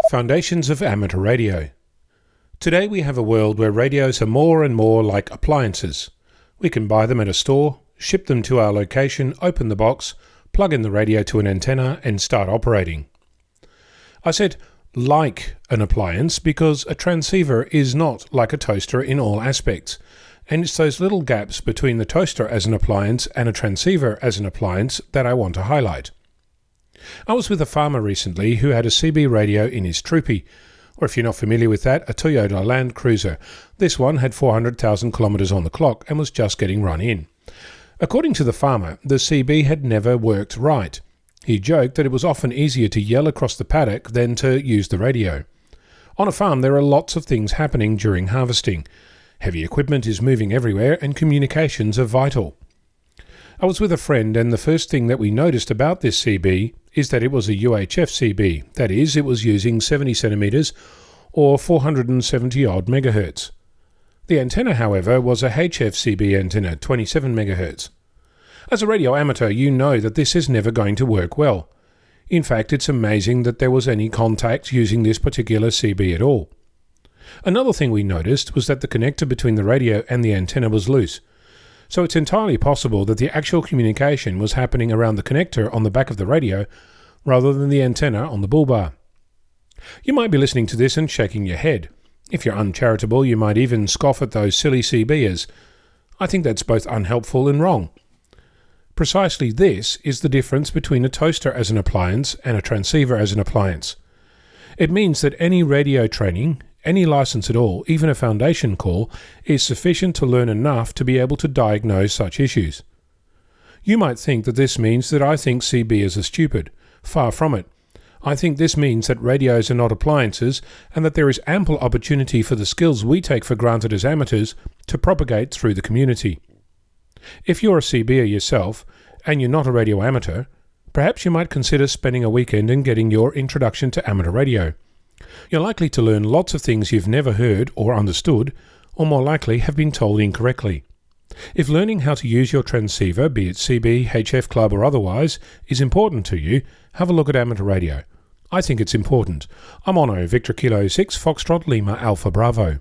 Foundations of Amateur Radio. Today we have a world where radios are more and more like appliances. We can buy them at a store, ship them to our location, open the box, plug in the radio to an antenna and start operating. I said like an appliance because a transceiver is not like a toaster in all aspects, and it's those little gaps between the toaster as an appliance and a transceiver as an appliance that I want to highlight. I was with a farmer recently who had a CB radio in his troopy, or if you're not familiar with that, a Toyota Land Cruiser. This one had 400,000 kilometres on the clock and was just getting run in. According to the farmer, the CB had never worked right. He joked that it was often easier to yell across the paddock than to use the radio. On a farm there are lots of things happening during harvesting. Heavy equipment is moving everywhere and communications are vital. I was with a friend and the first thing that we noticed about this CB is that it was a UHF CB, that is, it was using 70 centimetres or 470 odd megahertz. The antenna, however, was a HF CB antenna, 27 megahertz. As a radio amateur, you know that this is never going to work well. In fact, it's amazing that there was any contact using this particular CB at all. Another thing we noticed was that the connector between the radio and the antenna was loose. So it's entirely possible that the actual communication was happening around the connector on the back of the radio rather than the antenna on the bull bar. You might be listening to this and shaking your head. If you're uncharitable, you might even scoff at those silly CB'ers. I think that's both unhelpful and wrong. Precisely this is the difference between a toaster as an appliance and a transceiver as an appliance. It means that any radio training, any license at all, even a foundation call, is sufficient to learn enough to be able to diagnose such issues. You might think that this means that I think CB'ers are stupid. Far from it. I think this means that radios are not appliances and that there is ample opportunity for the skills we take for granted as amateurs to propagate through the community. If you're a CB'er yourself and you're not a radio amateur, perhaps you might consider spending a weekend and getting your introduction to amateur radio. You're likely to learn lots of things you've never heard or understood, or more likely have been told incorrectly. If learning how to use your transceiver, be it CB, HF Club or otherwise, is important to you, have a look at amateur radio. I think it's important. I'm Ono, Victor Kilo 6, Foxtrot Lima Alpha Bravo.